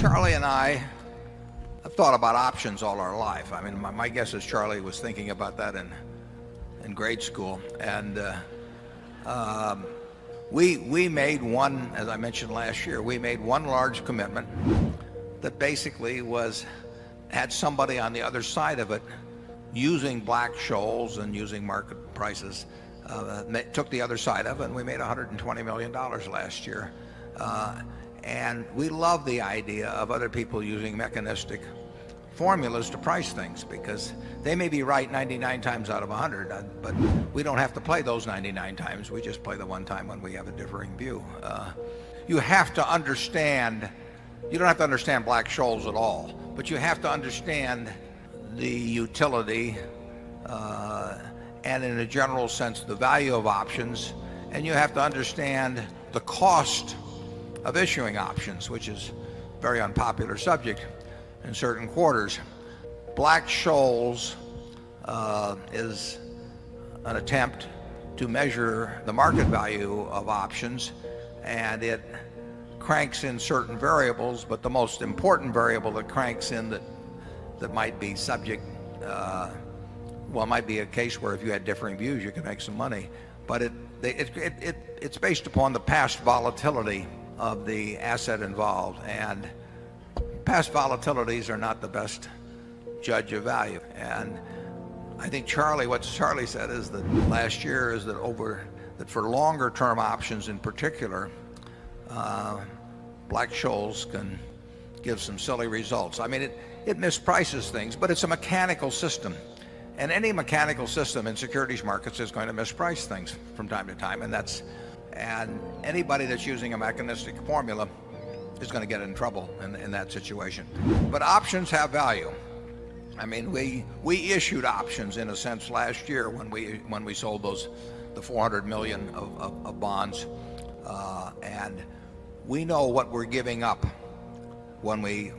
Charlie and I have thought about options all our life. I mean, my guess is Charlie was thinking about that in grade school. And we made one, as I mentioned last year, we made one large commitment that basically had somebody on the other side of it using Black-Scholes and using market prices, took the other side of it, and we made $120 million last year. And we love the idea of other people using mechanistic formulas to price things, because they may be right 99 times out of 100, but we don't have to play those 99 times. We just play the one time when we have a differing view. You have to understand, you don't have to understand Black-Scholes at all, but you have to understand the utility and in a general sense the value of options, and you have to understand the cost of issuing options, which is a very unpopular subject in certain quarters. Black-Scholes is an attempt to measure the market value of options, and it cranks in certain variables, but the most important variable that cranks in that might be subject, well, it might be a case where if you had differing views you could make some money, but it's based upon the past volatility of the asset involved, and past volatilities are not the best judge of value. And I think what Charlie said is that last year is that for longer term options in particular, Black-Scholes can give some silly results. I mean, it misprices things, but it's a mechanical system, and any mechanical system in securities markets is going to misprice things from time to time, and anybody that's using a mechanistic formula is going to get in trouble in that situation. But options have value. I mean, we issued options in a sense last year when we sold the 400 million of bonds, and we know what we're giving up when we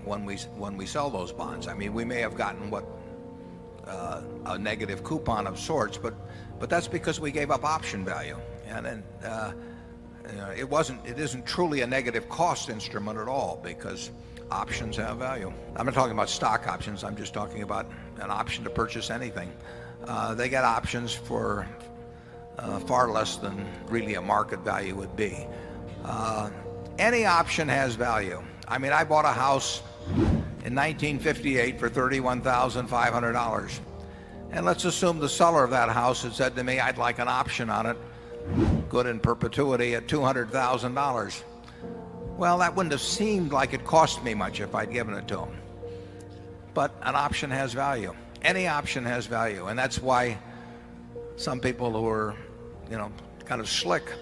sell those bonds. I mean, we may have gotten a negative coupon of sorts, but that's because we gave up option value, and then it isn't truly a negative cost instrument at all, because options have value. I'm not talking about stock options. I'm just talking about an option to purchase anything. They get options for far less than really a market value would be. Any option has value. I mean, I bought a house in 1958 for $31,500, and let's assume the seller of that house had said to me, I'd like an option on it, good in perpetuity, at $200,000. Well, that wouldn't have seemed like it cost me much if I'd given it to him. But an option has value. Any option has value, and that's why some people who are, kind of slick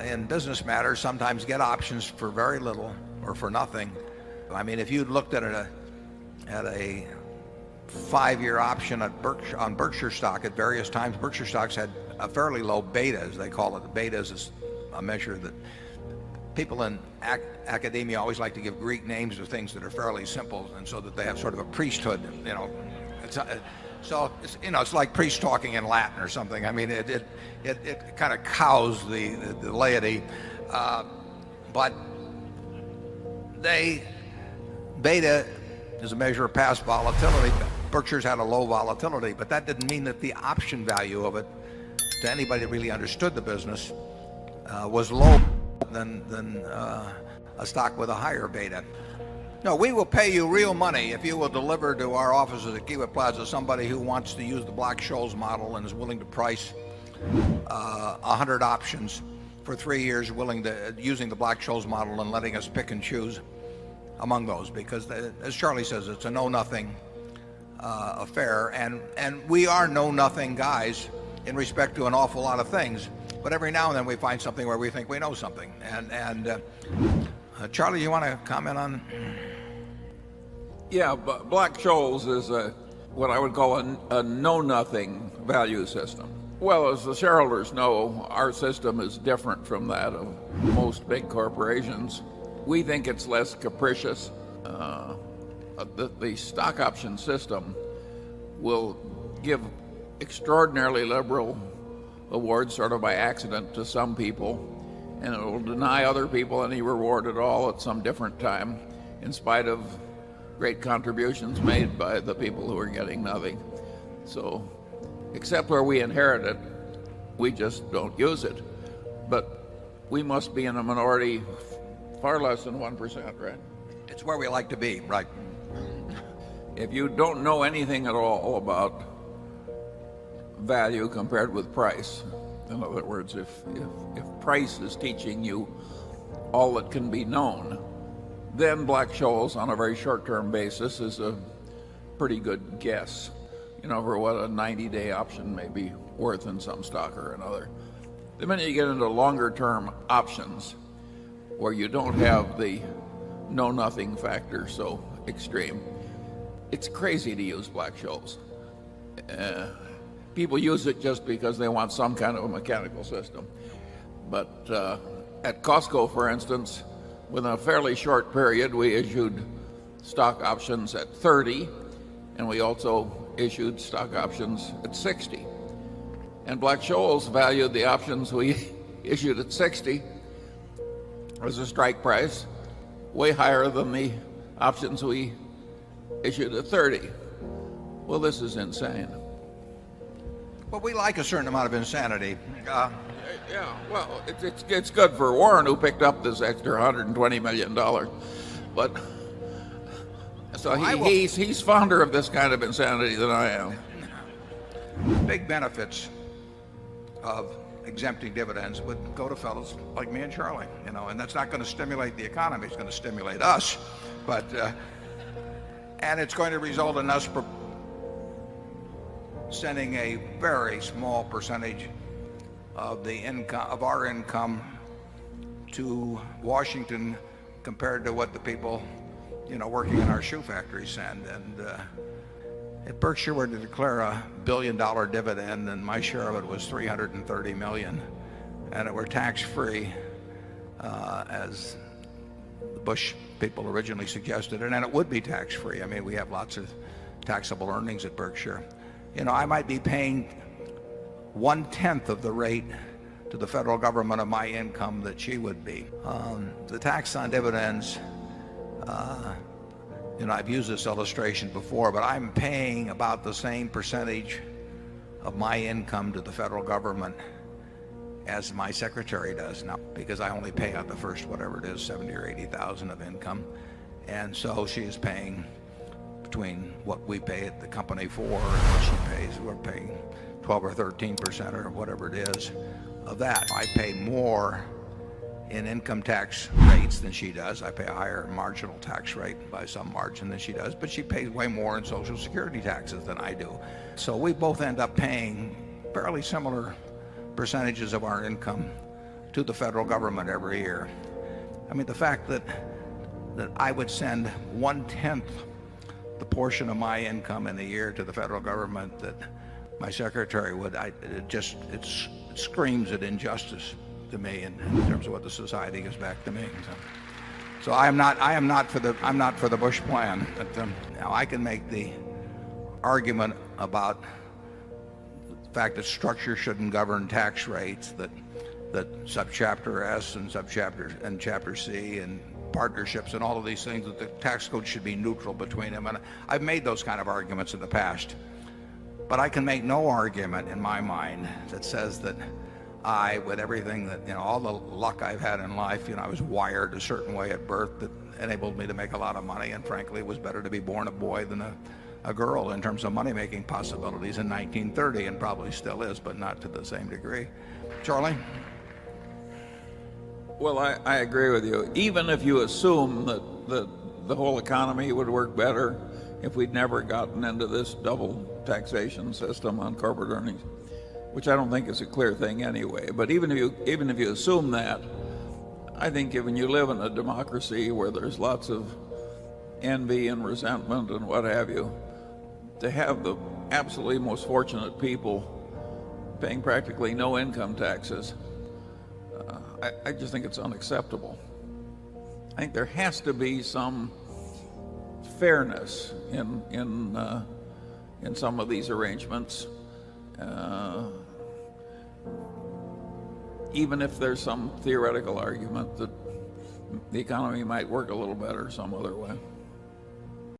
in business matters sometimes get options for very little or for nothing. I mean, if you'd looked at a 5-year option on Berkshire stock at various times, Berkshire stocks had a fairly low beta, as they call it. The beta is a measure that people in academia always like to give Greek names to things that are fairly simple, and so that they have sort of a priesthood. It's like priest talking in Latin or something. I mean, it kind of cows the laity, but beta is a measure of past volatility. Berkshire's had a low volatility, but that didn't mean that the option value of it, to anybody that really understood the business, was lower than a stock with a higher beta. No, we will pay you real money if you will deliver to our offices at Kiewit Plaza somebody who wants to use the Black-Scholes model and is willing to price 100 options for 3 years, using the Black-Scholes model and letting us pick and choose among those, because as Charlie says, it's a know-nothing affair, and we are know-nothing guys in respect to an awful lot of things, but every now and then we find something where we think we know something. And Charlie, you want to comment on? Yeah, but Black-Scholes is what I would call a know-nothing value system. Well, as the shareholders know, our system is different from that of most big corporations. We think it's less capricious. The stock option system will give extraordinarily liberal awards sort of by accident to some people, and it will deny other people any reward at all at some different time. in spite of great contributions made by the people who are getting nothing. So, except where we inherit it, we just don't use it. But we must be in a minority far less than 1%, right? It's where we like to be, right? If you don't know anything at all about value compared with price, in other words, if price is teaching you all that can be known, then Black-Scholes on a very short-term basis is a pretty good guess, for what a 90-day option may be worth in some stock or another. The minute you get into longer-term options, where you don't have the know-nothing factor so extreme, it's crazy to use Black-Scholes. People use it just because they want some kind of a mechanical system. But at Costco, for instance, within a fairly short period, we issued stock options at 30, and we also issued stock options at 60. And Black-Scholes valued the options we issued at 60 as a strike price, way higher than the options we issued at 30. Well, this is insane. But we like a certain amount of insanity. Yeah, well, it's good for Warren, who picked up this extra $120 million. But so he's fonder of this kind of insanity than I am. Big benefits of exempting dividends would go to fellows like me and Charlie, and that's not going to stimulate the economy. It's going to stimulate us, but and it's going to result in us sending a very small percentage of our income to Washington compared to what the people working in our shoe factories send. And if Berkshire were to declare a $1 billion dividend, and my share of it was $330 million, and it were tax-free, as the Bush people originally suggested, and it would be tax-free. I mean, we have lots of taxable earnings at Berkshire. I might be paying 1/10 of the rate to the federal government of my income that she would be. The tax on dividends, I've used this illustration before, but I'm paying about the same percentage of my income to the federal government as my secretary does now, because I only pay out the first, whatever it is, 70 or 80,000 of income. And so she is paying between what we pay at the company for and what she pays. We're paying 12 or 13% or whatever it is of that. I pay more in income tax rates than she does. I pay a higher marginal tax rate by some margin than she does, but she pays way more in Social Security taxes than I do. So we both end up paying fairly similar percentages of our income to the federal government every year. I mean, the fact that I would send 1/10 the portion of my income in a year to the federal government that my secretary would, it screams at injustice to me in terms of what the society gives back to me. So I am not for the Bush plan. But now I can make the argument about the fact that structure shouldn't govern tax rates, that subchapter S and chapter C and partnerships and all of these things, that the tax code should be neutral between them. And I've made those kind of arguments in the past. But I can make no argument in my mind that says that with everything that, all the luck I've had in life, I was wired a certain way at birth that enabled me to make a lot of money. And frankly, it was better to be born a boy than a girl in terms of money-making possibilities in 1930, and probably still is, but not to the same degree. Charlie? Well, I agree with you. Even if you assume that the whole economy would work better if we'd never gotten into this double taxation system on corporate earnings, which I don't think is a clear thing anyway. But even if you assume that, I think when you live in a democracy where there's lots of envy and resentment and what have you, to have the absolutely most fortunate people paying practically no income taxes, I just think it's unacceptable. I think there has to be some fairness in some of these arrangements, even if there's some theoretical argument that the economy might work a little better some other way.